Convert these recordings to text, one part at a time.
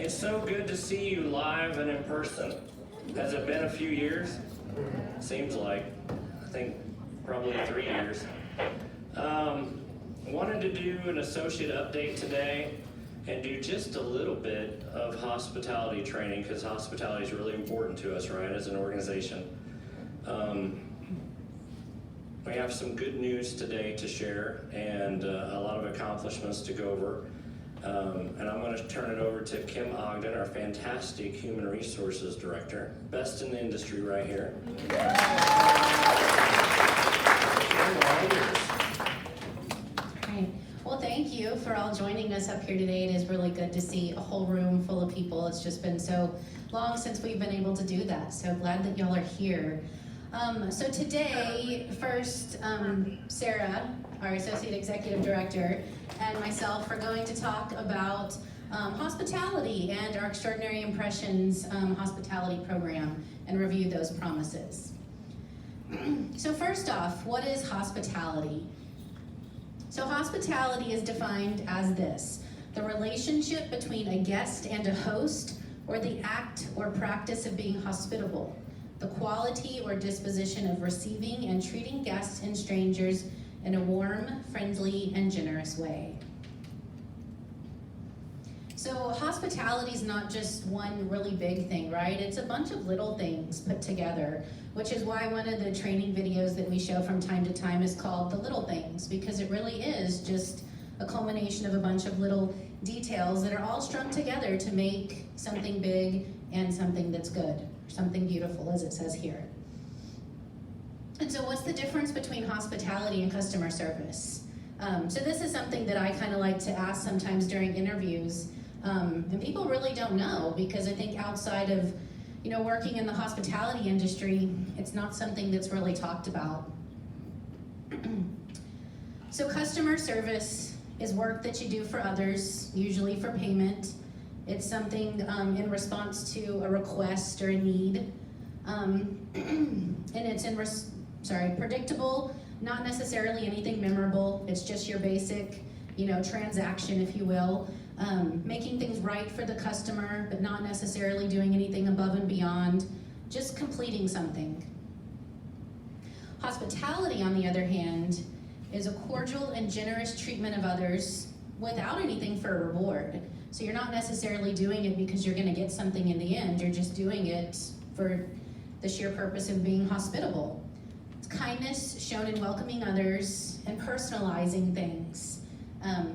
It's so good to see you live and in person. Has it been a few years? Seems like, I think probably 3 years. Wanted to do an associate update today and do just a little bit of hospitality training, because hospitality is really important to us, right, as an organization. We have some good news today to share and a lot of accomplishments to go over. And I'm going to turn it over to Kim Ogden, our fantastic Human Resources Director. Best in the industry right here. Right. Well, thank you for all joining us up here today. It is really good to see a whole room full of people. It's just been so long since we've been able to do that. So glad that y'all are here. So today, first, Sarah, our Associate Executive Director, and myself are going to talk about hospitality and our Extraordinary Impressions hospitality program and review those promises. So first off, what is hospitality? So hospitality is defined as this: the relationship between a guest and a host, or the act or practice of being hospitable, the quality or disposition of receiving and treating guests and strangers in a warm, friendly, and generous way. So hospitality is not just one really big thing, right? It's a bunch of little things put together, which is why one of the training videos that we show from time to time is called The Little Things, because it really is just a culmination of a bunch of little details that are all strung together to make something big and something that's good, something beautiful, as it says here. And so what's the difference between hospitality and customer service? So this is something that I kind of like to ask sometimes during interviews, and people really don't know, because I think outside of working in the hospitality industry, it's not something that's really talked about. So customer service is work that you do for others, usually for payment. It's something in response to a request or a need. And it's predictable, not necessarily anything memorable. It's just your basic, transaction, if you will. Making things right for the customer, but not necessarily doing anything above and beyond, just completing something. Hospitality, on the other hand, is a cordial and generous treatment of others without anything for a reward. So you're not necessarily doing it because you're going to get something in the end. You're just doing it for the sheer purpose of being hospitable. It's kindness shown in welcoming others and personalizing things.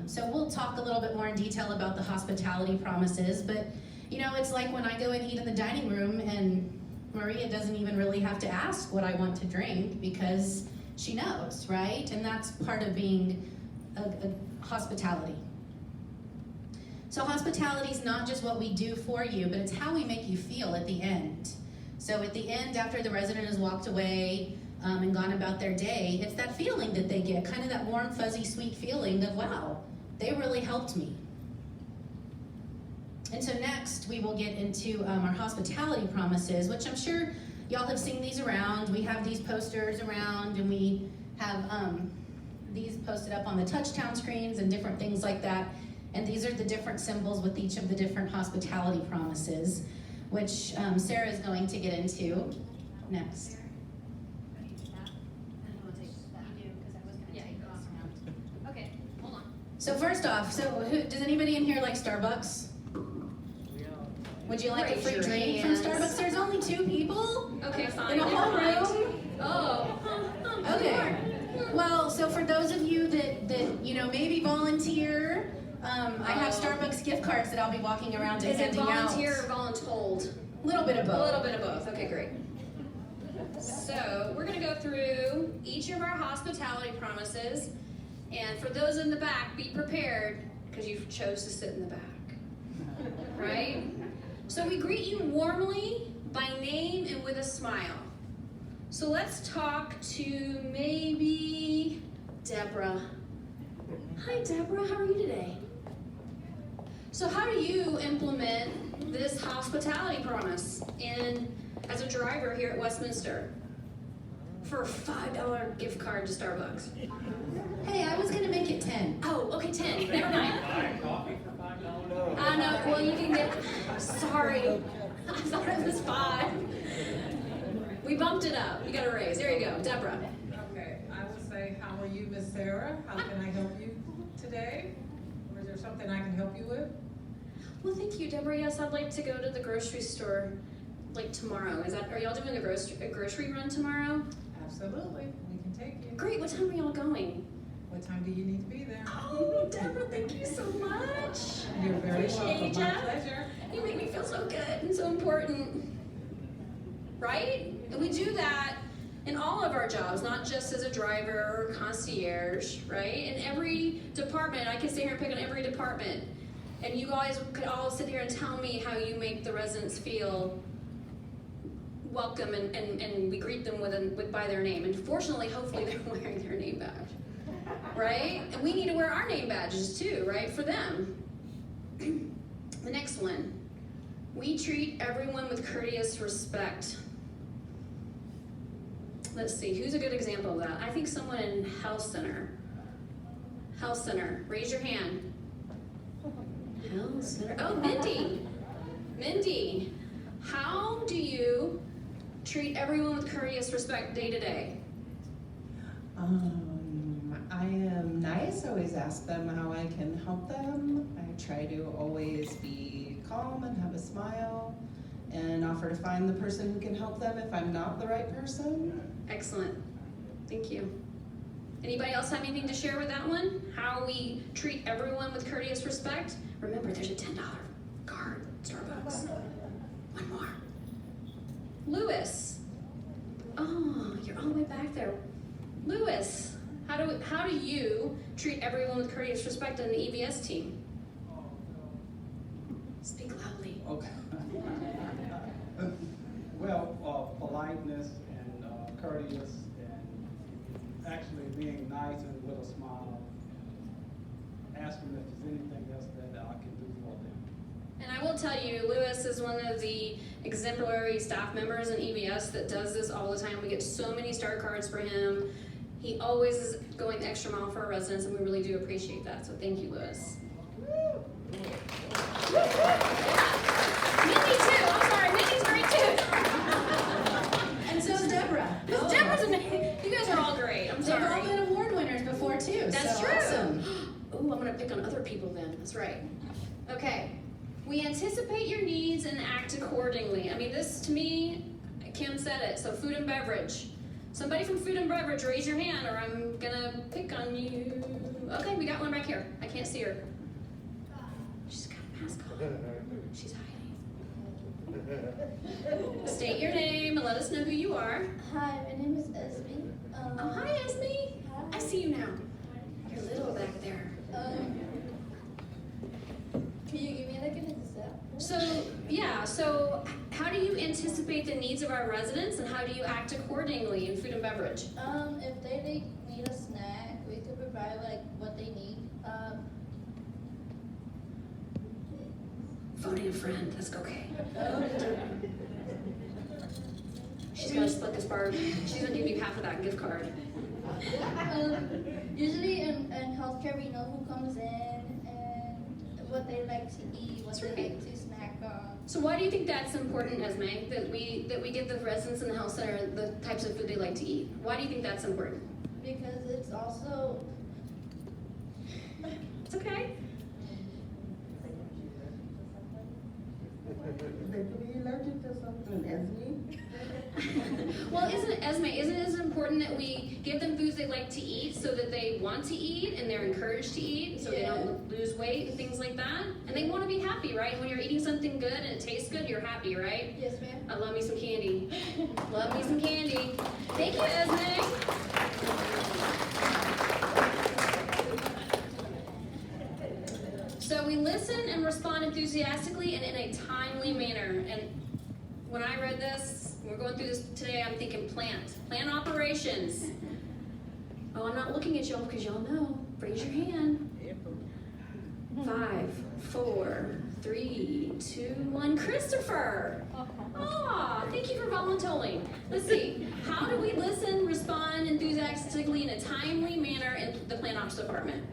So we'll talk a little bit more in detail about the hospitality promises, but it's like when I go and eat in the dining room and Maria doesn't even really have to ask what I want to drink because she knows, right? And that's part of being a hospitality. So hospitality is not just what we do for you, but it's how we make you feel at the end. So at the end, after the resident has walked away and gone about their day, it's that feeling that they get, kind of that warm, fuzzy, sweet feeling of, wow, they really helped me. And so next, we will get into our hospitality promises, which I'm sure y'all have seen these around. We have these posters around, and we have these posted up on the touchdown screens and different things like that. And these are the different symbols with each of the different hospitality promises, which Sarah is going to get into next. So first off, does anybody in here like Starbucks? Would you like a free drink from Starbucks? There's only 2 people? Okay, fine. In a whole room? Oh. Okay. Well, so for those of you that maybe volunteer, I have Starbucks gift cards that I'll be walking around and handing out. Is it volunteer or voluntold? A little bit of both. A little bit of both. Okay, great. So we're going to go through each of our hospitality promises. And for those in the back, be prepared, because you chose to sit in the back. Right? So we greet you warmly, by name, and with a smile. So let's talk to maybe Deborah. Hi, Deborah. How are you today? So how do you implement this hospitality promise as a driver here at Westminster for a $5 gift card to Starbucks? Hey, I was going to make it 10. Oh, okay, 10. Never mind. Buy coffee for $5? No, well, you can get... Sorry. I thought it was 5. We bumped it up. You got a raise. There you go. Deborah. Okay, I will say, how are you, Miss Sarah? How can I help you today? Or is there something I can help you with? Well, thank you, Deborah. Yes, I'd like to go to the grocery store like tomorrow. Are y'all doing a grocery run tomorrow? Absolutely, we can take you. Great. What time are y'all going? What time do you need to be there? Oh, Deborah, thank you so much. You're very Appreciate welcome, my ya. pleasure. You make me feel so good and so important. Right? And we do that in all of our jobs, not just as a driver or concierge, right? In every department, I can sit here and pick on every department. And you guys could all sit here and tell me how you make the residents feel welcome and we greet them by their name. And fortunately, hopefully they're wearing their name badge, right? And we need to wear our name badges too, right, for them. The next one, we treat everyone with courteous respect. Let's see, who's a good example of that? I think someone in Health Center. Health Center, raise your hand. Health Center, oh, Mindy. Mindy, how do you treat everyone with courteous respect day to day? I am nice, always ask them how I can help them. I try to always be calm and have a smile and offer to find the person who can help them if I'm not the right person. Excellent, thank you. Anybody else have anything to share with that one? How we treat everyone with courteous respect? Remember, there's a $10 card, Starbucks. One more. Lewis. Oh, you're all the way back there. Lewis, how do you treat everyone with courteous respect on the EVS team? Speak loudly. Okay. Well, politeness and courteous and actually being nice and with a smile and asking if there's anything else that I can do for them. And I will tell you, Lewis is one of the exemplary staff members in EVS that does this all the time. We get so many star cards for him. He always is going the extra mile for our residents, and we really do appreciate that. So thank you, Lewis. Mindy too. I'm sorry, Mindy's great too. And so is Deborah. Because Deborah's amazing. You guys are all great. I'm They've all sorry. been award winners before too. That's so true. Awesome. Ooh, I'm gonna pick on other people then. That's right. Okay. We anticipate your needs and act accordingly. I mean, this to me, Kim said it. So food and beverage. Somebody from food and beverage, raise your hand, or I'm gonna pick on you. Okay, we got one back here. I can't see her. She's got a mask on. She's hiding. State your name and let us know who you are. Hi, my name is Esme. Oh, hi, Esme. I see you now. You're little back there. Can you give me like an example? So how do you anticipate the needs of our residents and how do you act accordingly in food and beverage? If they need a snack, we could provide like what they need. Voting a friend, that's okay. She's gonna split this bar. She's gonna give you half of that gift card. Usually in healthcare, we know who comes in and what they like to eat, what That's they right. like to snack on. So why do you think that's important, Esme? That we give the residents in the health center the types of food they like to eat? Why do you think that's important? Because it's also It's okay. They could be allergic to something, Esme. Well, isn't it as important that we give them foods they like to eat so that they want to eat and they're encouraged to eat so they don't lose weight and things like that? And they want to be happy, right? When you're eating something good and it tastes good, you're happy, right? yes, ma'am. I love me some candy. Love me some candy. Thank you, Esme. So we listen and respond enthusiastically and in a timely manner. And when I read this, we're going through this today, I'm thinking plant operations. Oh, I'm not looking at y'all because y'all know. Raise your hand. 5, 4, 3, 2, 1. Christopher. Ah, thank you for volunteering. Let's see. How do we listen, respond enthusiastically in a timely manner in the plant ops department?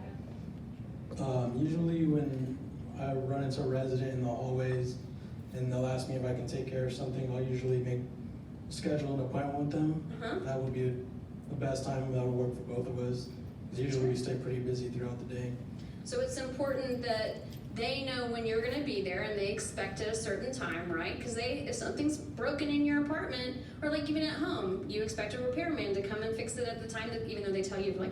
Usually when I run into a resident in the hallways and they'll ask me if I can take care of something, I'll usually schedule an appointment with them. Uh-huh. That would be the best time that would work for both of us, because usually we stay pretty busy throughout the day. So it's important that they know when you're gonna be there and they expect at a certain time, right? Because if something's broken in your apartment, or like even at home, you expect a repairman to come and fix it at the time that, even though they tell you like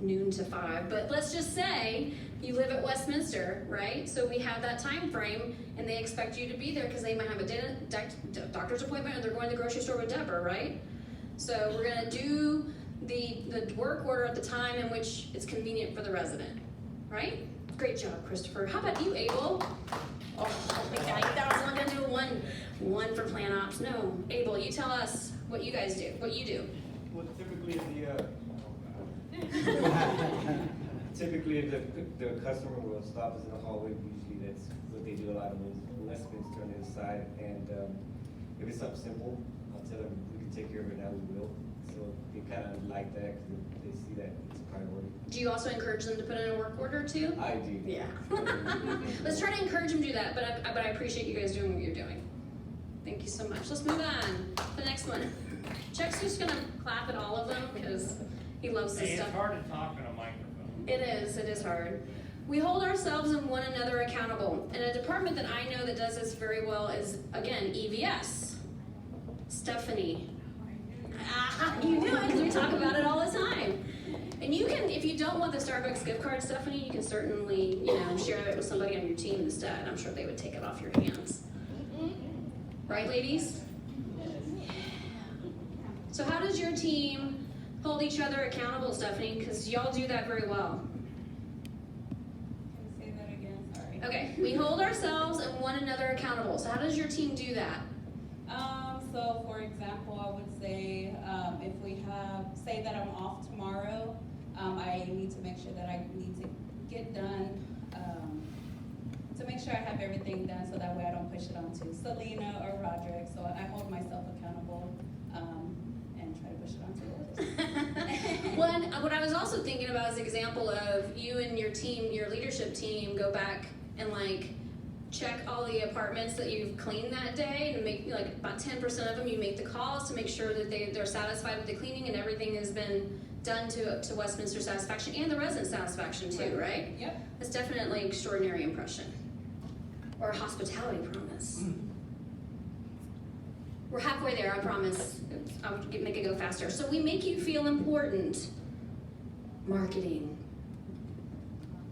noon to 5, but let's just say you live at Westminster, right? So we have that time frame, and they expect you to be there because they might have a doctor's appointment, or they're going to the grocery store with Deborah, right? So we're gonna do the work order at the time in which it's convenient for the resident, right? Great job, Christopher. How about you, Abel? Oh, I was only gonna do one for plan ops. No, Abel, you tell us what you guys do, what you do. Well, typically the customer will stop us in the hallway. Usually that's what they do a lot of is Westminster on the other side. And if it's something simple, I'll tell them we can take care of it now, we will. So they kind of like that because they see that it's a priority. Do you also encourage them to put in a work order too? I do. Yeah. Let's try to encourage them to do that, but I appreciate you guys doing what you're doing. Thank you so much. Let's move on to the next one. Chuck's just gonna clap at all of them because he loves this stuff. It's hard to talk on a microphone. It is hard. We hold ourselves and one another accountable. And a department that I know that does this very well is, again, EVS. Stephanie. You knew it, we talk about it all the time. And you can, if you don't want the Starbucks gift card, Stephanie, you can certainly, share it with somebody on your team instead. I'm sure they would take it off your hands. Right, ladies? So how does your team hold each other accountable, Stephanie? Because y'all do that very well. Say that again, sorry. Okay, we hold ourselves and one another accountable. So how does your team do that? So for example, I would say if we say that I'm off tomorrow, I need to make sure that I need to get done, to make sure I have everything done so that way I don't push it on to Selena or Roderick. So I hold myself accountable and try to push it on to others. What I was also thinking about is an example of you and your team, your leadership team, go back and check all the apartments that you've cleaned that day and make about 10% of them, you make the calls to make sure that they're satisfied with the cleaning and everything has been done to Westminster satisfaction and the resident satisfaction too, right? Yep. That's definitely extraordinary impression. Or a hospitality promise. We're halfway there, I promise. I'll make it go faster. So we make you feel important. Marketing.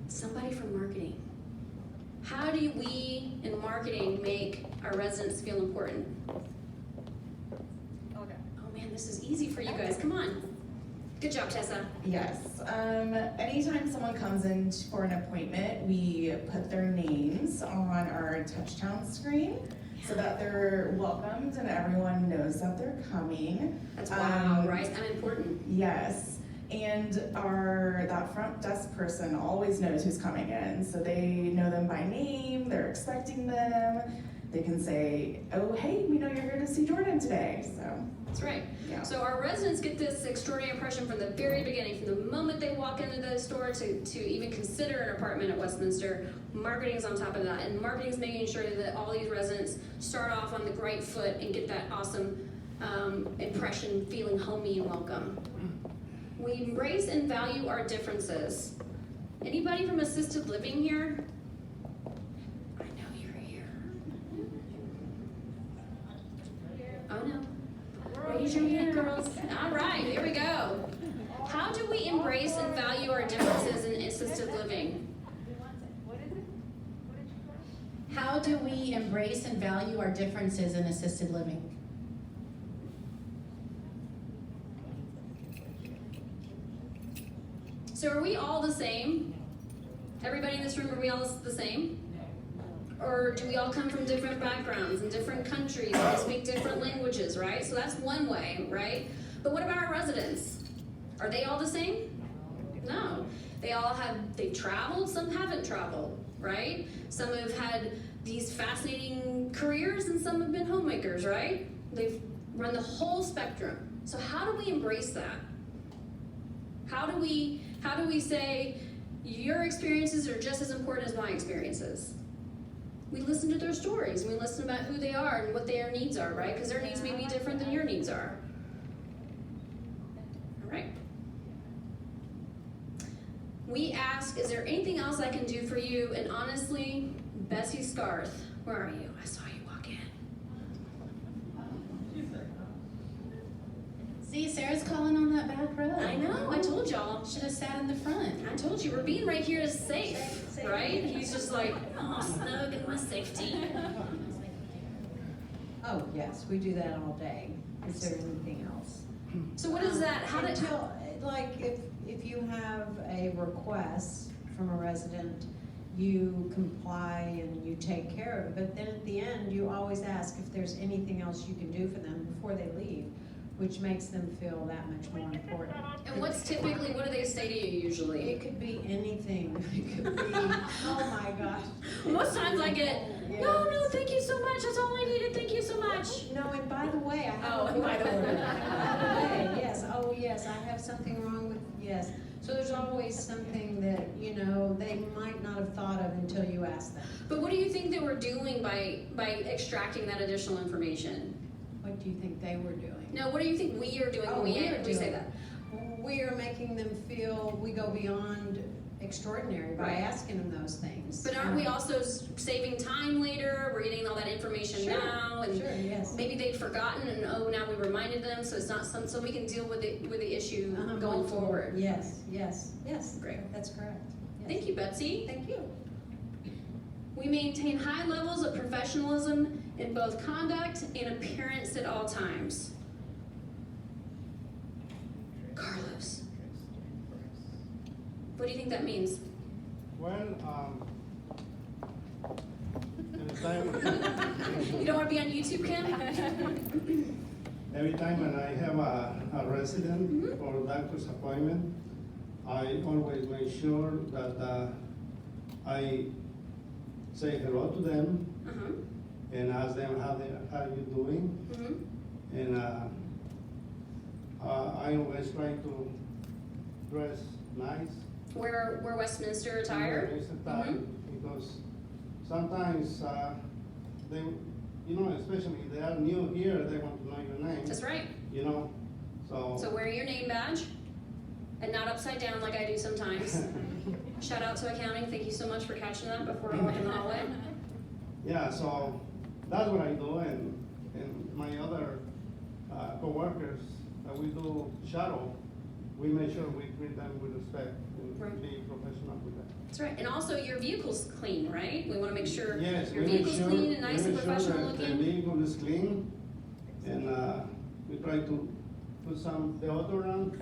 Somebody from marketing. How do we in marketing make our residents feel important? Okay. Oh man, this is easy for you guys. Come on. Good job, Tessa. Yes. Anytime someone comes in for an appointment, we put their names on our touchdown screen so that they're welcomed and everyone knows that they're coming. That's wow, right? I'm important. Yes. And that front desk person always knows who's coming in, so they know them by name, they're expecting them. They can say, oh, hey, we know you're here to see Jordan today, so. That's right. Yeah. So our residents get this extraordinary impression from the very beginning, from the moment they walk into the store to even consider an apartment at Westminster. Marketing's on top of that, and marketing's making sure that all these residents start off on the right foot and get that awesome impression, feeling homey and welcome. We embrace and value our differences. Anybody from assisted living here? I know you're here. Oh no. Raise your hand, girls. All right, here we go. How do we embrace and value our differences in assisted living? How do we embrace and value our differences in assisted living? So are we all the same? Everybody in this room, are we all the same? Or do we all come from different backgrounds and different countries and we speak different languages, right? So that's one way, right? But what about our residents? Are they all the same? No. They've traveled, some haven't traveled, right? Some have had these fascinating careers and some have been homemakers, right? They've run the whole spectrum. So how do we embrace that? How do we say your experiences are just as important as my experiences? we listen to their stories, and we listen about who they are and what their needs are, right? Because their needs may be different than your needs are. All right. We ask, is there anything else I can do for you? And honestly, Bessie Scarth, where are you? I saw you walk in. See, Sarah's calling on that back row. I know, I told y'all. Should have sat in the front. I told you, we're being right here is safe, right? He's just like, oh, snug in my safety. Oh, yes, we do that all day. Is there anything else? So what is that? How did, Until, like, if you have a request from a resident, you comply and you take care of it, but then at the end, you always ask if there's anything else you can do for them before they leave, which makes them feel that much more important. and what's typically, what do they say to you usually? It could be anything. It could be, oh my gosh. Most times I get, no, thank you so much. That's all I needed. Thank you so much. No, and by the way, I have Oh, a and by the board. way. By the way, yes, oh yes, I have something wrong with, yes. So there's always something that, you know, they might not have thought of until you ask them. But what do you think they were doing by extracting that additional information? What do you think they were doing? No, what do you think we are doing Oh, when we are we say doing- that? We are making them feel we go beyond extraordinary by Right. asking them those things. But aren't we also saving time later? We're getting all that information Sure, now, and sure, yes. maybe they'd forgotten, and oh, now we reminded them, so it's not so we can deal with the issue going multiple- forward. Yes, yes, yes. Great. That's correct. Yes. Thank you, Betsy. Thank you. We maintain high levels of professionalism in both conduct and appearance at all times. Carlos, what do you think that means? Well, every time, You don't want to be on YouTube, Kim? every time when I have a resident or a doctor's appointment, I always make sure that I say hello to them Uh-huh. and ask them how you doing. Mm-hmm. And I always try to dress nice. Wear Westminster attire. Nice attire, Mhm. because sometimes they, you know, especially if they are new here, they want to know your name. That's right. You know, So wear your name badge and not upside down like I do sometimes. Shout out to accounting. Thank you so much for catching that before I walk in the hallway. Yeah, so that's what I do, and my other coworkers that we do shadow, we make sure we treat them with respect and Right. be professional with that. That's right. And also your vehicle's clean, right? We want to make sure Yes, your we make vehicle's sure, clean and nice we and make sure professional that the looking. vehicle is clean, and we try to put some deodorant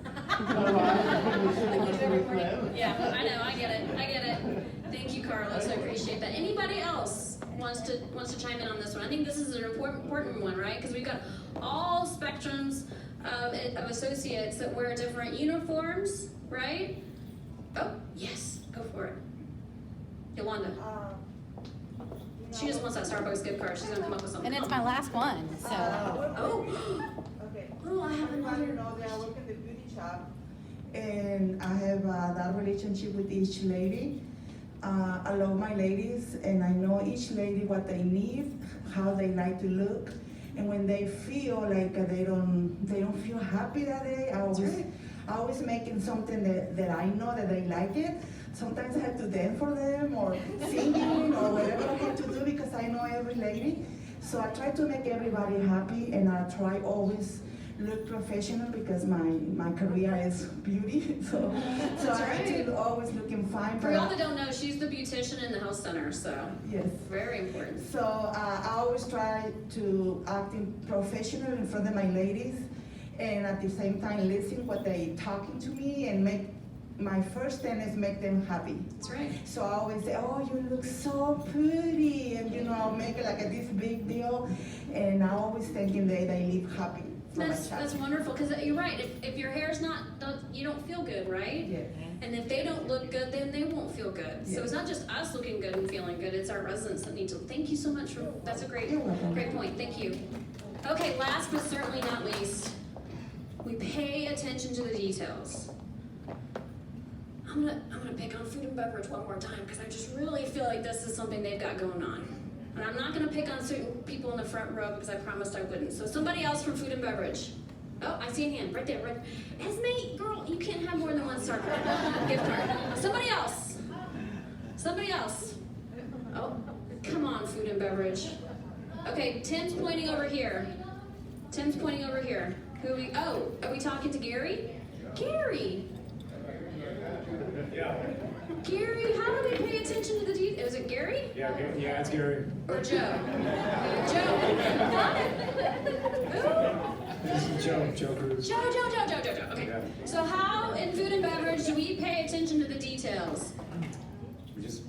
around. Yeah, I know. I get it. Thank you, Carlos. I appreciate that. Anybody else wants to chime in on this one? I think this is an important one, right? Because we've got all spectrums of associates that wear different uniforms, right? Oh, yes. Go for it. Yolanda. She just wants that Starbucks gift card. She's gonna come up with something. And it's my last one, so. Oh. Okay. Oh, I have another. You know that I work in the beauty shop. And I have that relationship with each lady. I love my ladies, and I know each lady what they need, how they like to look, and when they feel like they don't feel happy that day, I always making something that I know that they like it. Sometimes I have to dance for them or singing or whatever I have to do because I know every lady. So I try to make everybody happy, and I try always look professional because my career is beauty. So I have to always looking fine. For y'all that don't know, she's the beautician in the health center, so Yes. very important. So I always try to act professional in front of my ladies, and at the same time listen what they talking to me and make. My first thing is make them happy. That's right. So I always say, oh, you look so pretty, and I'll make it like this big deal, and I always thinking they leave happy. That's wonderful, because you're right. If your hair's you don't feel good, right? Yeah. And if they don't look good, then they won't feel good. So Yeah. it's not just us looking good and feeling good, it's our residents that need to. Thank you so much for, that's a great point. Thank you. Okay, last but certainly not least, we pay attention to the details. I'm gonna pick on food and beverage one more time because I just really feel like this is something they've got going on. And I'm not gonna pick on certain people in the front row because I promised I wouldn't. So somebody else from food and beverage. Oh, I see a hand right there. Right. Esme, girl, you can't have more than one Star card, gift card. Somebody else. Somebody else. Oh, come on, food and beverage. Okay, Tim's pointing over here. Tim's pointing over here. Who we? Oh, are we talking to Gary? Gary. Yeah. Gary, how do we pay attention to the details? Is it Gary? Yeah, it's Gary. Or Joe? Joe. Who? Joe Cruz. Joe. Okay. Yeah. So how in food and beverage do we pay attention to the details? We just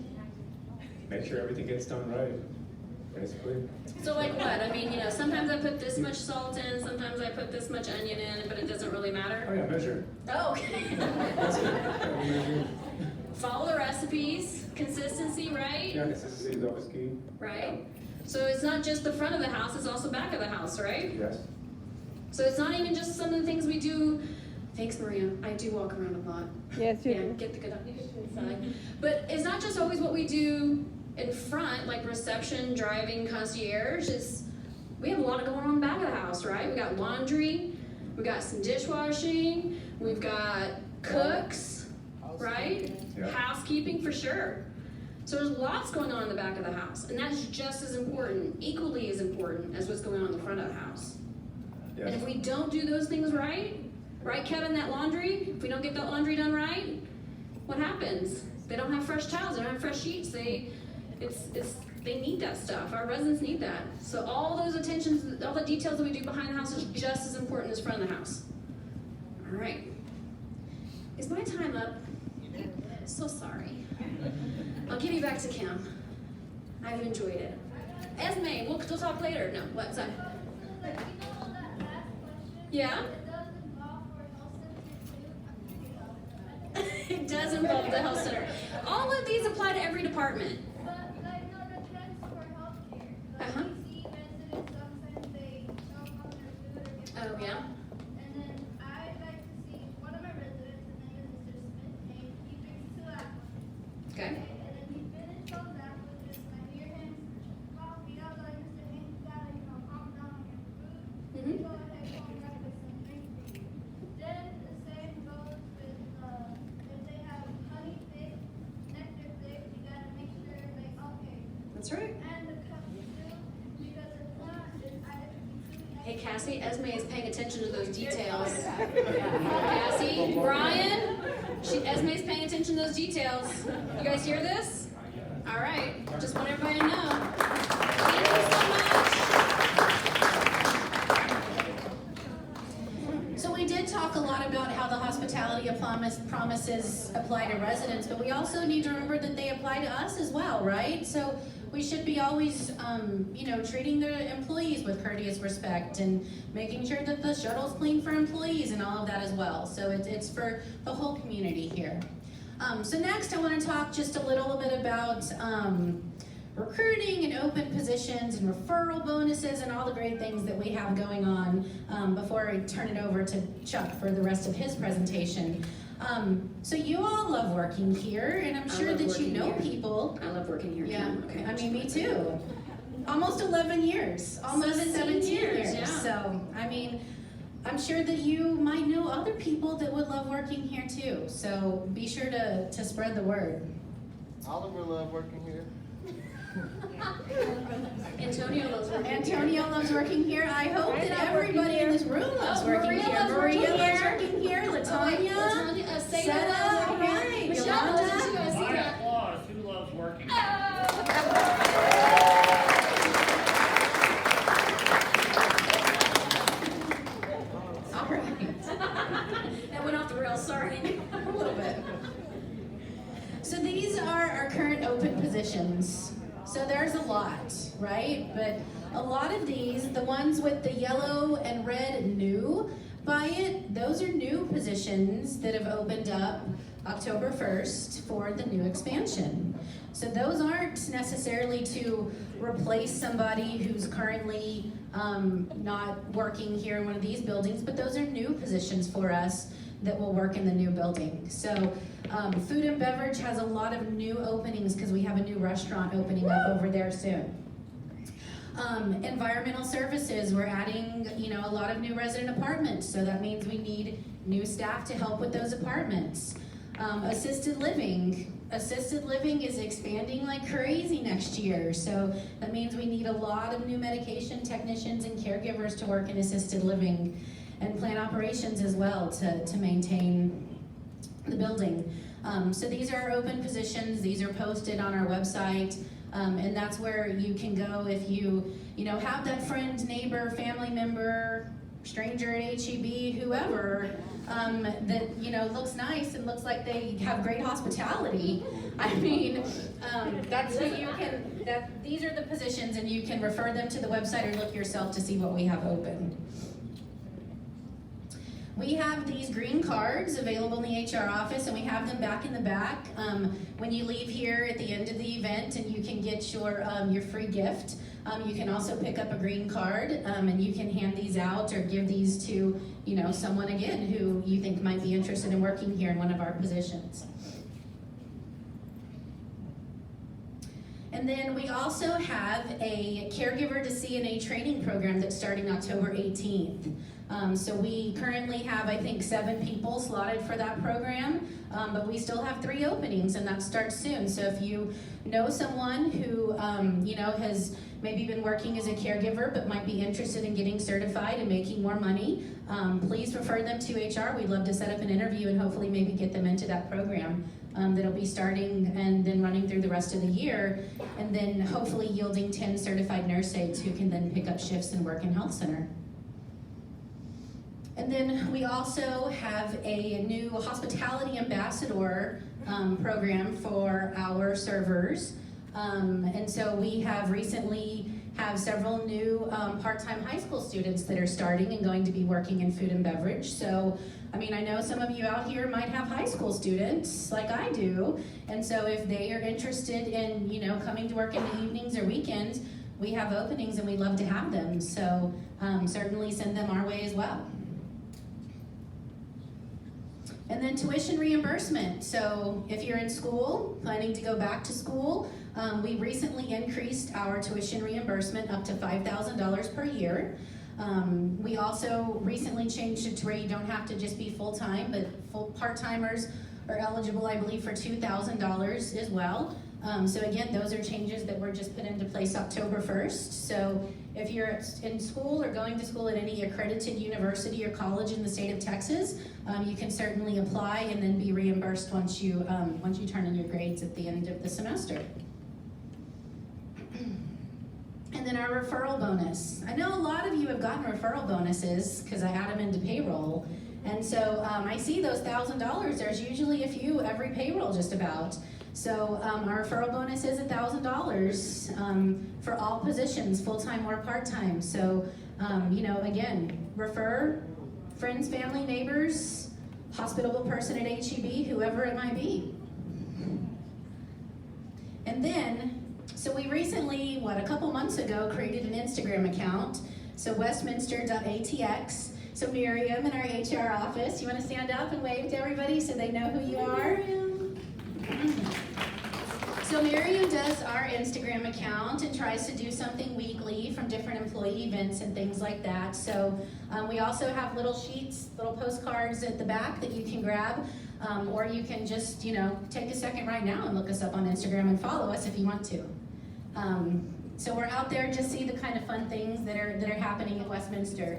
make sure everything gets done right, basically. So like what? I mean, sometimes I put this much salt in, sometimes I put this much onion in, but it doesn't really matter. Oh yeah, measure. Oh, okay. That's it. Yeah, we measure. Follow the recipes, consistency, right? Yeah, consistency is always key. Right? So it's not just the front of the house, it's also back of the house, right? Yes. So it's not even just some of the things we do. Thanks, Maria. I do walk around a lot. Yes, you do. Get the good inside. But it's not just always what we do in front, like reception, driving, concierge. We have a lot going on in the back of the house, right? We got laundry, we got some dishwashing, we've got cooks, right? Yeah. Housekeeping for sure. So there's lots going on in the back of the house, and that's just as important, equally as important as what's going on in the front of the house. Yes. And if we don't do those things right, Kevin, that laundry, if we don't get that laundry done right, what happens? They don't have fresh towels, they don't have fresh sheets, they need that stuff. Our residents need that. So all those attentions, all the details that we do behind the house is just as important as front of the house. All right. Is my time up? So sorry. I'll give you back to Kim. I've enjoyed it. Esme, we'll talk later. No, what's that? Yeah? It does involve the health center. All of these apply to every department. Uh-huh. Oh, yeah? And then I like to see one of my residents, his name is Mr. Smith, and he brings 2 apples. Okay. And then he finished those apples, and I hear him coffee. I was like, Mr. Haynes, you gotta, calm down on your food. Mhm. Go ahead, go grab us some drink for you. Then the same goes with, if they have honey figs, nectar figs, you gotta make sure, like, okay. That's right. And the cup too, because if not, it's either Hey, Cassie, Esme is paying attention to those details. Cassie, Brian, Esme is paying attention to those details. You guys hear this? All right, just want everybody to know. Thank you so much. So we did talk a lot about how the hospitality promises apply to residents, but we also need to remember that they apply to us as well, right? So we should be always, treating the employees with courteous respect and making sure that the shuttle's clean for employees and all of that as well. So it's for the whole community here. So next I want to talk just a little bit about recruiting and open positions and referral bonuses and all the great things that we have going on before I turn it over to Chuck for the rest of his presentation. So you all love working here, and I'm sure that you know people. I love working here. Yeah, Okay. I mean, me too. Almost 11 years, almost 17 years. yeah. So, I mean, I'm sure that you might know other people that would love working here too. So be sure to spread the word. Oliver love working here. Antonio loves working here. Antonio loves working here. I hope that everybody in this room loves working Maria here. loves working Maria loves here. working here. Latonya, Seda, Seda, all right. Michelle loves it too. I see My that. applause. Who loves working? All right. That went off the rails, sorry. A little bit. So these are our current open positions. So there's a lot, right? But a lot of these, the ones with the yellow and red new by it, those are new positions that have opened up October 1st for the new expansion. So those aren't necessarily to replace somebody who's currently not working here in one of these buildings, but those are new positions for us that will work in the new building. So food and beverage has a lot of new openings because we have a new restaurant opening up over there soon. Environmental services, we're adding, a lot of new resident apartments, so that means we need new staff to help with those apartments. Assisted living is expanding like crazy next year, so that means we need a lot of new medication technicians and caregivers to work in assisted living, and plant operations as well to maintain the building. So these are open positions, these are posted on our website, and that's where you can go if you have that friend, neighbor, family member, stranger at HEB, whoever, that looks nice and looks like they have great hospitality. I mean, that's who you can. These are the positions, and you can refer them to the website or look yourself to see what we have open. We have these green cards available in the HR office, and we have them back in the back when you leave here at the end of the event, and you can get your free gift. You can also pick up a green card, and you can hand these out or give these to someone again who you think might be interested in working here in one of our positions. And then we also have a caregiver to CNA training program that's starting October 18th. So we currently have, I think, 7 people slotted for that program, but we still have 3 openings, and that starts soon. So if you know someone who, has maybe been working as a caregiver but might be interested in getting certified and making more money, please refer them to HR. We'd love to set up an interview and hopefully maybe get them into that program that'll be starting and then running through the rest of the year, and then hopefully yielding 10 certified nurse aides who can then pick up shifts and work in health center. And then we also have a new hospitality ambassador program for our servers. And so we have recently have several new part-time high school students that are starting and going to be working in food and beverage. So, I mean, I know some of you out here might have high school students like I do. And so if they are interested in, coming to work in the evenings or weekends, we have openings and we'd love to have them. So certainly send them our way as well. And then tuition reimbursement. So if you're in school, planning to go back to school, we recently increased our tuition reimbursement up to $5,000 per year. We also recently changed it to where you don't have to just be full-time, but full part-timers are eligible, I believe, for $2,000 as well. So again, those are changes that were just put into place October 1st. So if you're in school or going to school at any accredited university or college in the state of Texas, you can certainly apply and then be reimbursed once you turn in your grades at the end of the semester. And then our referral bonus. I know a lot of you have gotten referral bonuses because I add them into payroll. And so I see those $1,000. There's usually a few every payroll just about. So our referral bonus is $1,000 for all positions, full-time or part-time. So, again, refer friends, family, neighbors, hospitable person at HEB, whoever it might be. And then, so we recently, a couple months ago, created an Instagram account, so westminster.atx. So Miriam in our HR office, you want to stand up and wave to everybody so they know who you are? So Miriam does our Instagram account and tries to do something weekly from different employee events and things like that. So we also have little sheets, little postcards at the back that you can grab, or you can just, take a second right now and look us up on Instagram and follow us if you want to. So we're out there to see the kind of fun things that are happening at Westminster.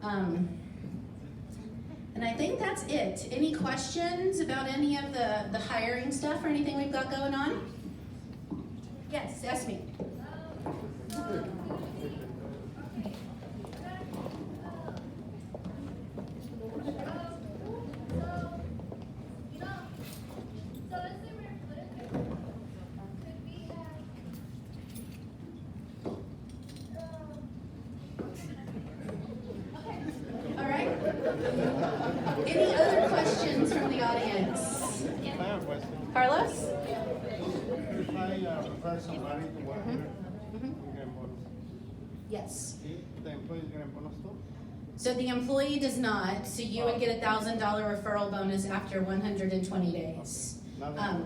And I think that's it. Any questions about any of the hiring stuff or anything we've got going on? Yes, ask me. All right. Any other questions from the audience? I have a question. Carlos? If I refer somebody to work here, we get bonus. Yes. The employees get a bonus too? So the employee does not, so you would get a $1,000 referral bonus after 120 days.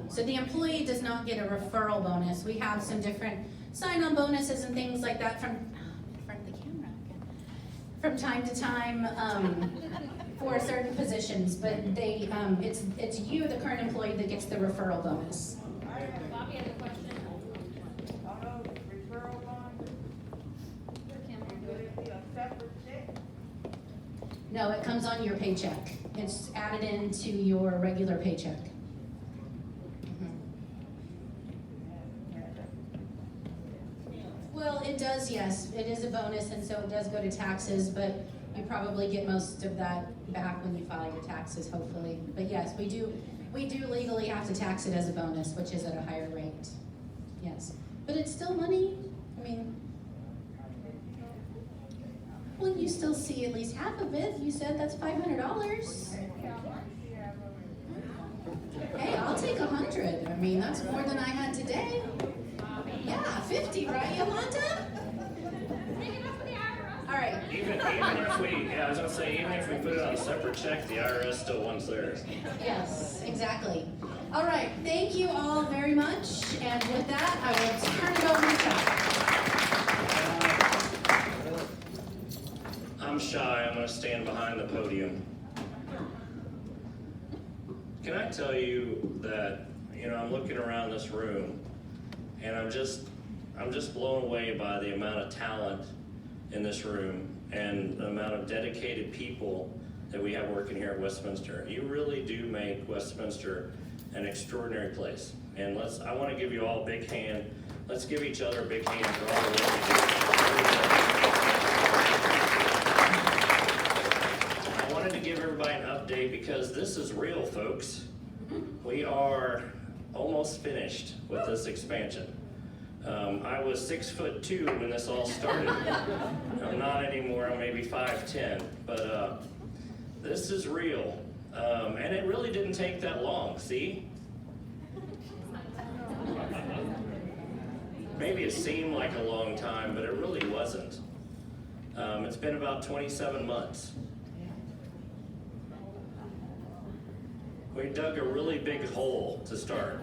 So the employee does not get a referral bonus. We have some different sign-on bonuses and things like that from, in front of the camera, from time to time, for certain positions, but they, it's you, the current employee, that gets the referral bonus. Bobby has a question. Referral bond, would it be a separate check? No, it comes on your paycheck. It's added into your regular paycheck. Well, it does, yes. It is a bonus, and so it does go to taxes, but you probably get most of that back when you file your taxes, hopefully. But yes, we do legally have to tax it as a bonus, which is at a higher rate. Yes. But it's still money. I mean, well, you still see at least half of it. You said that's $500. Hey, I'll take 100. I mean, that's more than I had today. Yeah, 50, right, Yolanda? All right. Even if we, I was gonna say, even if we put it on a separate check, the IRS still wants theirs. Yes, exactly. All right, thank you all very much. And with that, I will turn it over to Chuck. I'm shy, I'm gonna stand behind the podium. Can I tell you that, I'm looking around this room and I'm just blown away by the amount of talent in this room and the amount of dedicated people that we have working here at Westminster. You really do make Westminster an extraordinary place. And I want to give you all a big hand. Let's give each other a big hand for all the work you do. I wanted to give everybody an update because this is real, folks. We are almost finished with this expansion. I was 6'2" when this all started. I'm not anymore, I'm maybe 5'10", but this is real. And it really didn't take that long, see? Maybe it seemed like a long time, but it really wasn't. It's been about 27 months. We dug a really big hole to start.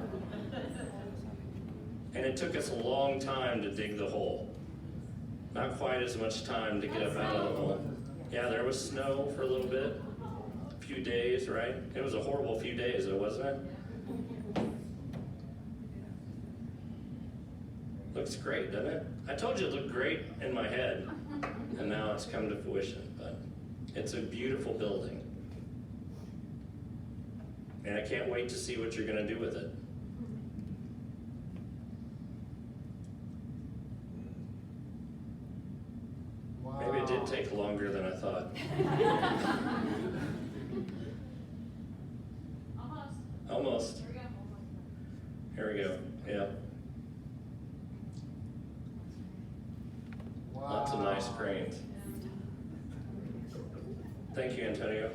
And it took us a long time to dig the hole. Not quite as much time to get up out of the hole. Yeah, there was snow for a little bit, a few days, right? It was a horrible few days, wasn't it? Looks great, doesn't it? I told you it looked great in my head, and now it's come to fruition, but it's a beautiful building. And I can't wait to see what you're gonna do with it. Maybe it did take longer than I thought. Almost. Here we go. Yeah. Wow. Lots of nice cranes. Thank you, Antonio.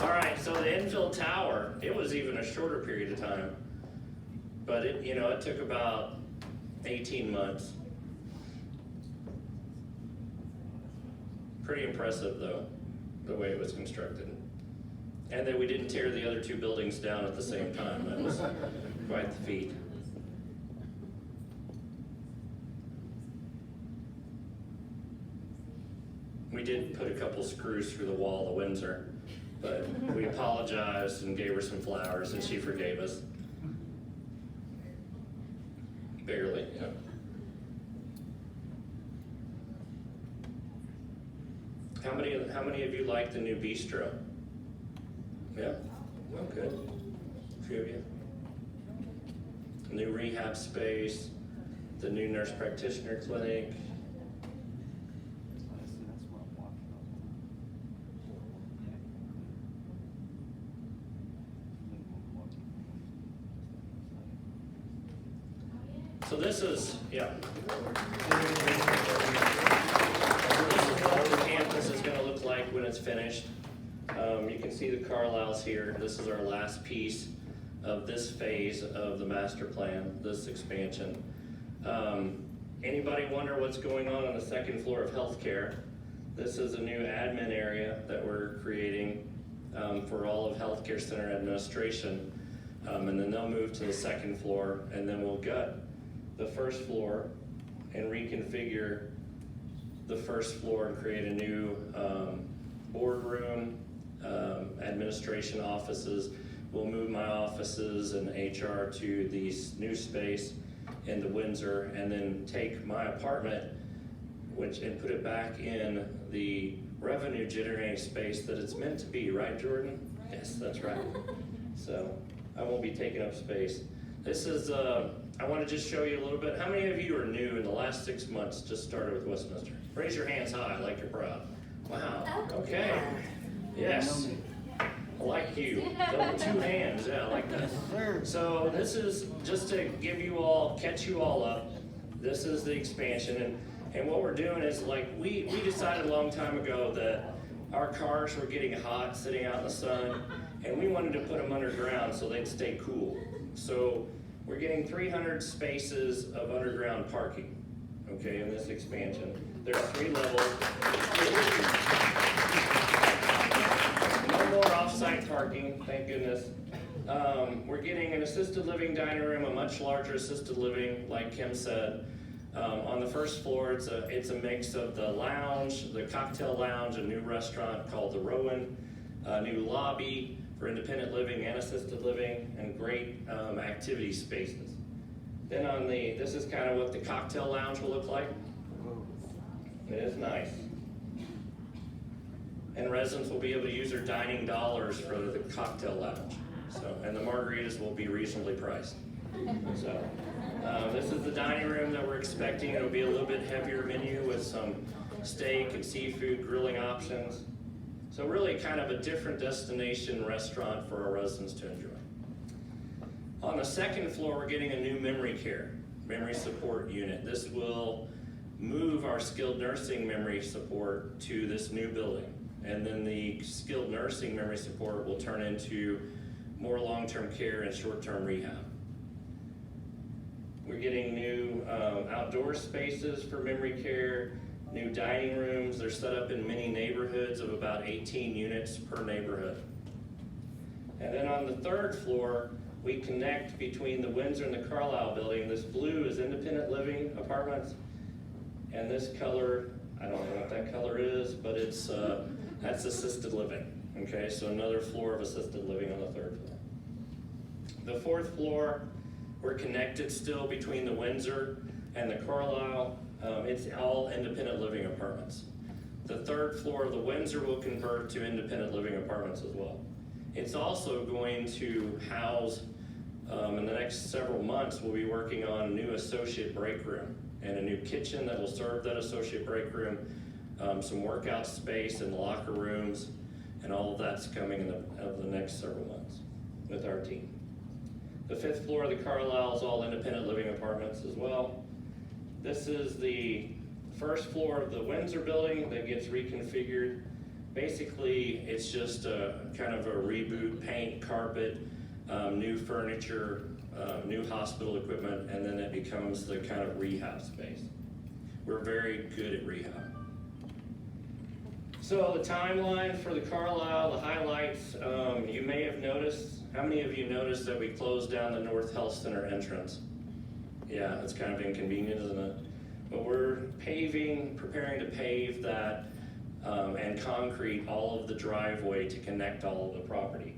All right, so the infill tower, it was even a shorter period of time. But it took about 18 months. Pretty impressive, though, the way it was constructed. And that we didn't tear the other two buildings down at the same time. That was quite the feat. We did put a couple screws through the wall of the Windsor, but we apologized and gave her some flowers, and she forgave us. Barely, yeah. How many of you like the new bistro? Yeah? Oh, good. A few of you. The new rehab space, the new nurse practitioner clinic. So this is, yeah. This is what the campus is going to look like when it's finished. You can see the Carlisles here. This is our last piece of this phase of the master plan, this expansion. Anybody wonder what's going on the second floor of healthcare? This is a new admin area that we're creating. for all of Healthcare Center administration. And then they'll move to the second floor, and then we'll gut the first floor and reconfigure the first floor and create a new boardroom, administration offices. We'll move my offices and HR to the new space in the Windsor, and then take my apartment, and put it back in the revenue generating space that it's meant to be, right, Jordan? Yes, that's right. So I won't be taking up space. This is, I want to just show you a little bit. How many of you are new in the last 6 months, just started with Westminster? Raise your hands high like you're proud. Wow, okay. Yes, I like you. Double 2 hands, yeah, I like that. So this is just to give you all, catch you all up. This is the expansion, and what we're doing is, like, we decided a long time ago that our cars were getting hot sitting out in the sun, and we wanted to put them underground so they'd stay cool. So we're getting 300 spaces of underground parking, okay, in this expansion. There's 3 levels. No more off-site parking, thank goodness. We're getting an assisted living dining room, a much larger assisted living, like Kim said. On the first floor, it's a mix of the lounge, the cocktail lounge, a new restaurant called the Rowan, a new lobby for independent living and assisted living, and great activity spaces. Then this is kind of what the cocktail lounge will look like. It is nice. And residents will be able to use their dining dollars for the cocktail lounge. And the margaritas will be reasonably priced. So, this is the dining room that we're expecting. It'll be a little bit heavier menu with some steak and seafood grilling options. So really kind of a different destination restaurant for our residents to enjoy. On the second floor, we're getting a new memory support unit. This will move our skilled nursing memory support to this new building. And then the skilled nursing memory support will turn into more long-term care and short-term rehab. We're getting new outdoor spaces for memory care, new dining rooms. They're set up in many neighborhoods of about 18 units per neighborhood. And then on the third floor, we connect between the Windsor and the Carlisle building. This blue is independent living apartments, and this color, I don't know what that color is, but it's that's assisted living. Okay, so another floor of assisted living on the third floor. The fourth floor, we're connected still between the Windsor and the Carlisle. It's all independent living apartments. The third floor of the Windsor will convert to independent living apartments as well. It's also going to house, in the next several months, we'll be working on a new associate break room and a new kitchen that will serve that associate break room, some workout space and locker rooms, and all of that's coming in the next several months with our team. The fifth floor of the Carlisle is all independent living apartments as well. This is the first floor of the Windsor building that gets reconfigured. Basically, it's just a kind of a reboot, paint, carpet, new furniture, new hospital equipment, and then it becomes the kind of rehab space. We're very good at rehab. So the timeline for the Carlisle, the highlights, you may have noticed. How many of you noticed that we closed down the North Health Center entrance? Yeah, it's kind of inconvenient, isn't it? But we're preparing to pave that and concrete all of the driveway to connect all of the property.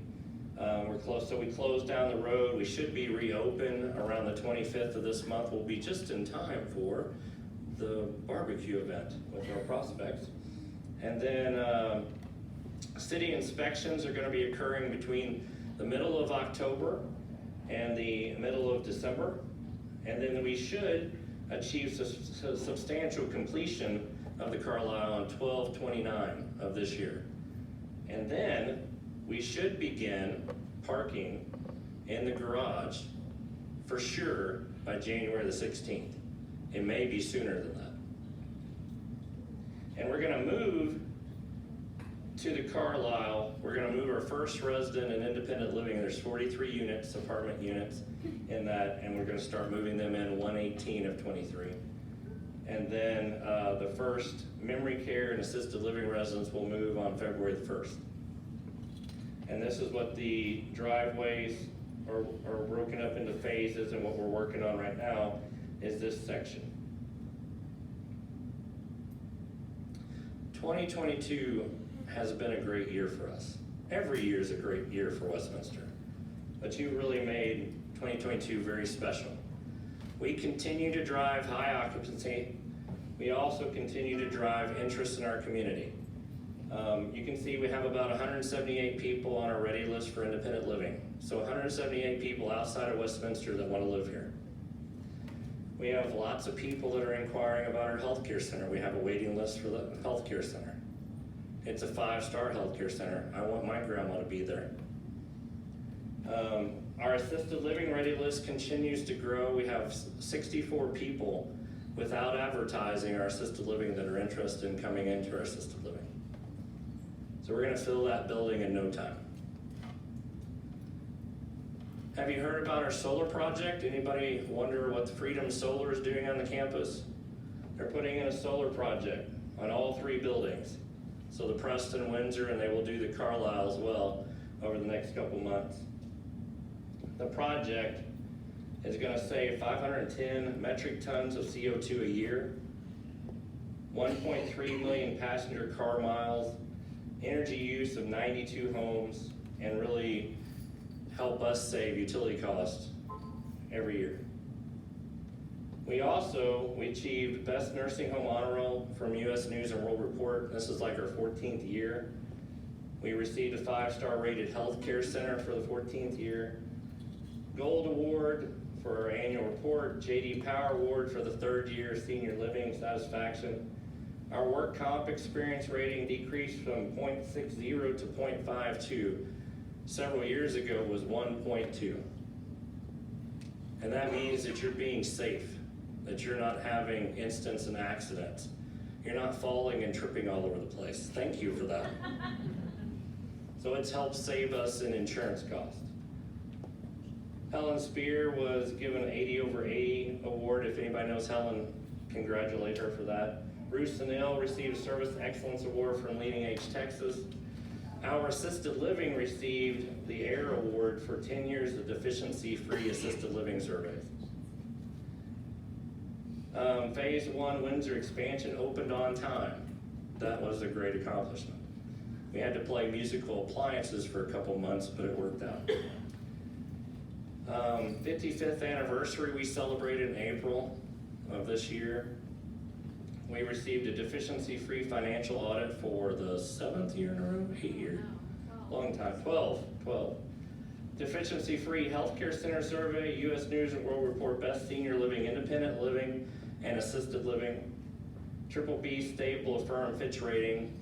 We're close, so we closed down the road. We should be reopened around the 25th of this month. We'll be just in time for the barbecue event with our prospects. And then city inspections are going to be occurring between the middle of October and the middle of December. And then we should achieve substantial completion of the Carlisle on 12/29 of this year. And then we should begin parking in the garage for sure by January the 16th. It may be sooner than that. And we're gonna move to the Carlisle. We're gonna move our first resident and independent living. There's 43 units, apartment units in that, and we're gonna start moving them in 1/18 of 23. And then the first memory care and assisted living residents will move on February the 1st. And this is what the driveways are broken up into phases, and what we're working on right now is this section. 2022 has been a great year for us. Every year is a great year for Westminster, but you really made 2022 very special. We continue to drive high occupancy. We also continue to drive interest in our community. You can see we have about 178 people on our ready list for independent living. So 178 people outside of Westminster that want to live here. We have lots of people that are inquiring about our healthcare center. We have a waiting list for the healthcare center. It's a 5-star healthcare center. I want my grandma to be there. Our assisted living ready list continues to grow. We have 64 people without advertising our assisted living that are interested in coming into our assisted living. So we're gonna fill that building in no time. Have you heard about our solar project? Anybody wonder what Freedom Solar is doing on the campus? They're putting in a solar project on all 3 buildings. So the Preston, Windsor, and they will do the Carlisle as well over the next couple months. The project is gonna save 510 metric tons of CO2 a year, 1.3 million passenger car miles, energy use of 92 homes, and really help us save utility costs every year. We achieved Best Nursing Home Honor Roll from U.S. News and World Report. This is like our 14th year. We received a 5-star rated healthcare center for the 14th year. Gold Award for our annual report, J.D. Power Award for the 3rd year senior living satisfaction. Our work comp experience rating decreased from 0.60 to 0.52. Several years ago was 1.2. And that means that you're being safe, that you're not having incidents and accidents. You're not falling and tripping all over the place. Thank you for that. So it's helped save us in insurance costs. Helen Spear was given an 80/80 award. If anybody knows Helen, congratulate her for that. Bruce Sanil received a Service Excellence Award from Leading Age Texas. Our assisted living received the AIR Award for 10 years of deficiency-free assisted living surveys. Phase 1 Windsor expansion opened on time. That was a great accomplishment. We had to play musical appliances for a couple months, but it worked out. 55th anniversary we celebrated in April of this year. We received a deficiency-free financial audit for the 7th year in a row, 8 years, long time, 12. Deficiency-free healthcare center survey, U.S. News and World Report Best Senior Living, Independent Living, and Assisted Living. BBB stable affirm Fitch rating.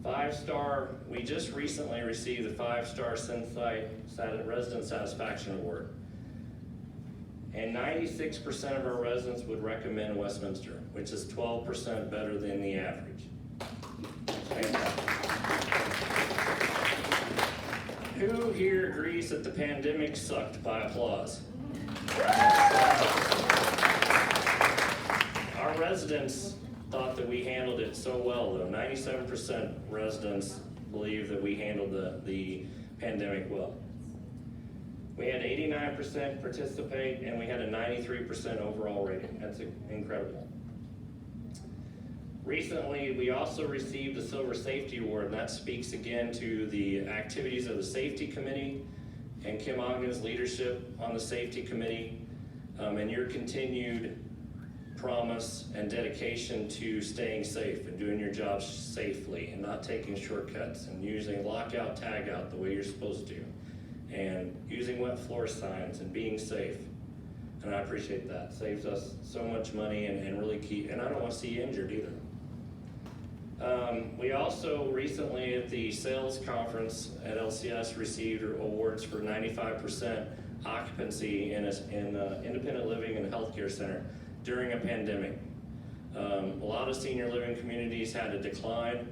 5-star, we just recently received the 5-star Synsight Resident Satisfaction Award. And 96% of our residents would recommend Westminster, which is 12% better than the average. Who here agrees that the pandemic sucked by applause? Our residents thought that we handled it so well though. 97% residents believe that we handled the pandemic well. We had 89% participate, and we had a 93% overall rating. That's incredible. Recently, we also received the Silver Safety Award, and that speaks again to the activities of the Safety Committee and Kim Ogden's leadership on the Safety Committee, and your continued promise and dedication to staying safe and doing your job safely and not taking shortcuts and using lockout, tagout the way you're supposed to, and using wet floor signs and being safe. And I appreciate that. Saves us so much money and really and I don't want to see you injured either. We also recently at the sales conference at LCS received awards for 95% occupancy in independent living and healthcare center during a pandemic. A lot of senior living communities had a decline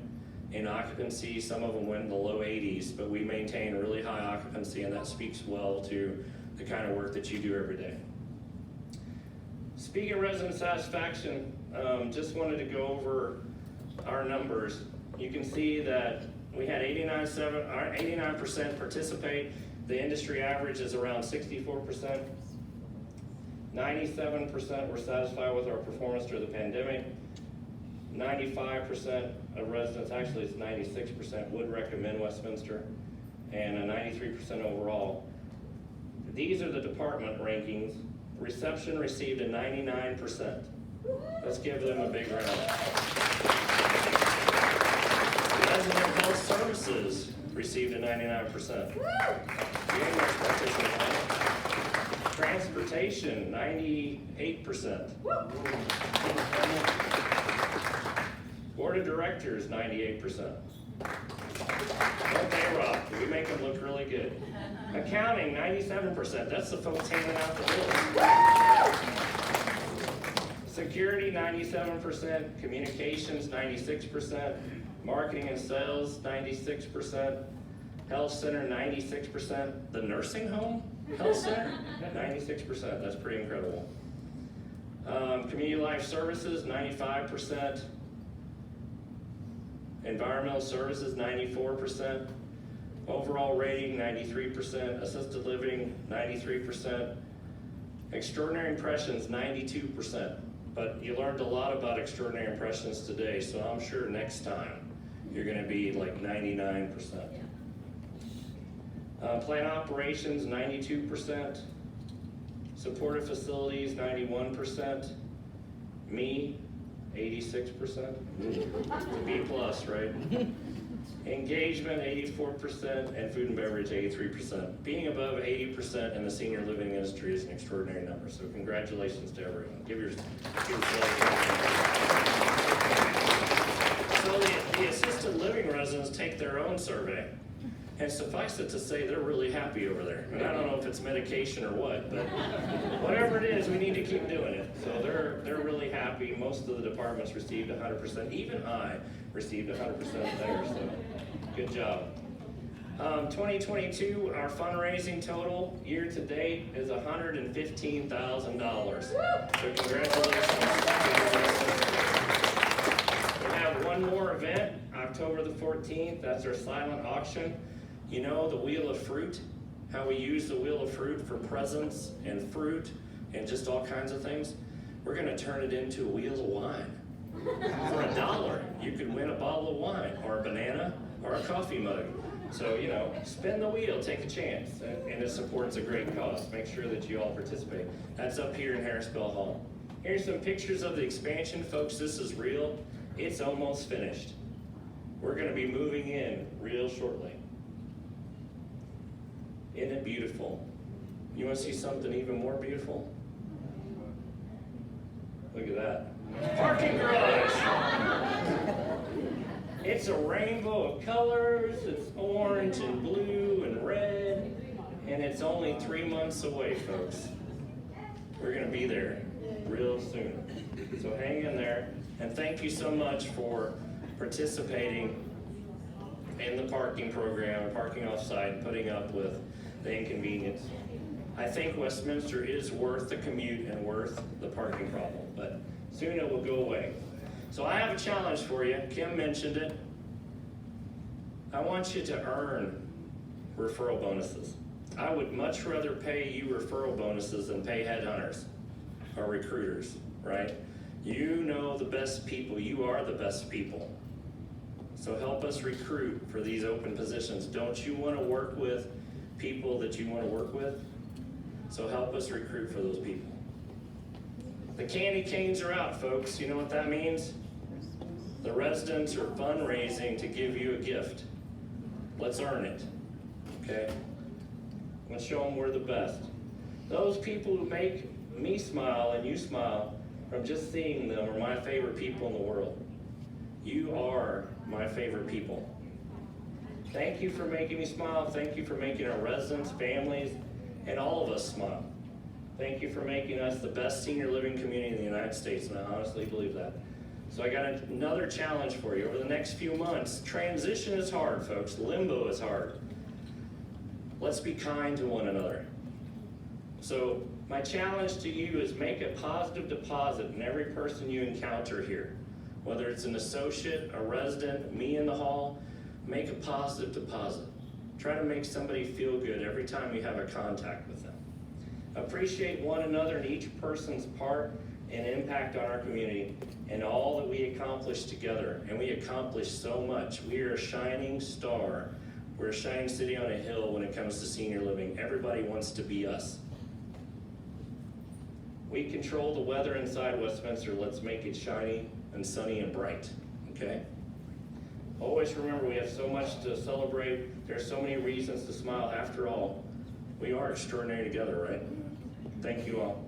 in occupancy. Some of them went in the low 80s, but we maintain a really high occupancy, and that speaks well to the kind of work that you do every day. Speaking of resident satisfaction, just wanted to go over our numbers. You can see that We had 89% participate. The industry average is around 64%. 97% were satisfied with our performance during the pandemic. 95% of residents, actually it's 96%, would recommend Westminster, and a 93% overall. These are the department rankings. Reception received a 99%. Let's give them a big round. Resident Health Services received a 99%. Very much participation. Transportation, 98%. Board of Directors, 98%. Don't they rock? We make them look really good. Accounting, 97%. That's the folks handing out the bills. Security, 97%. Communications, 96%. Marketing and sales, 96%. Health center, 96%. The nursing home health center, 96%. That's pretty incredible. Community life services, 95%. Environmental services, 94%. Overall rating, 93%. Assisted living, 93%. Extraordinary impressions, 92%. But you learned a lot about extraordinary impressions today, so I'm sure next time you're gonna be like 99%. Plant operations, 92%. Supportive facilities, 91%. Me, 86%. It's a B plus, right? Engagement, 84%, and food and beverage, 83%. Being above 80% in the senior living industry is an extraordinary number, so congratulations to everyone. Give yourself. So the assisted living residents take their own survey. And suffice it to say, they're really happy over there. And I don't know if it's medication or what, but whatever it is, we need to keep doing it. So they're really happy. Most of the departments received 100%. Even I received 100% there, so good job. 2022, our fundraising total year to date is $115,000. So congratulations. We have one more event, October the 14th. That's our silent auction. You know the Wheel of Fruit, how we use the Wheel of Fruit for presents and fruit and just all kinds of things? We're gonna turn it into a wheel of wine. For $1, you could win a bottle of wine, or a banana, or a coffee mug. So, you know, spin the wheel, take a chance, and it supports a great cause. Make sure that you all participate. That's up here in Harrisville Hall. Here's some pictures of the expansion, folks. This is real. It's almost finished. We're gonna be moving in real shortly. Isn't it beautiful? You want to see something even more beautiful? Look at that. Parking garage! It's a rainbow of colors. It's orange and blue and red. And it's only 3 months away, folks. We're going to be there real soon. So hang in there. And thank you so much for participating in the parking program, parking off-site, putting up with the inconvenience. I think Westminster is worth the commute and worth the parking problem, but soon it will go away. So I have a challenge for you. Kim mentioned it. I want you to earn referral bonuses. I would much rather pay you referral bonuses than pay headhunters or recruiters, right? You know the best people. You are the best people. So help us recruit for these open positions. Don't you want to work with people that you want to work with? So help us recruit for those people. The candy canes are out, folks. You know what that means? The residents are fundraising to give you a gift. Let's earn it, okay? Let's show them we're the best. Those people who make me smile and you smile from just seeing them are my favorite people in the world. You are my favorite people. Thank you for making me smile. Thank you for making our residents, families, and all of us smile. Thank you for making us the best senior living community in the United States, and I honestly believe that. So I got another challenge for you. Over the next few months, transition is hard, folks. Limbo is hard. Let's be kind to one another. So my challenge to you is make a positive deposit in every person you encounter here. Whether it's an associate, a resident, me in the hall, Make a positive deposit. Try to make somebody feel good every time you have a contact with them. Appreciate one another and each person's part and impact on our community and all that we accomplish together. And we accomplish so much. We are a shining star. We're a shining city on a hill when it comes to senior living. Everybody wants to be us. We control the weather inside Westminster. Let's make it shiny and sunny and bright, okay? Always remember we have so much to celebrate. There are so many reasons to smile. After all, we are extraordinary together, right? Thank you all.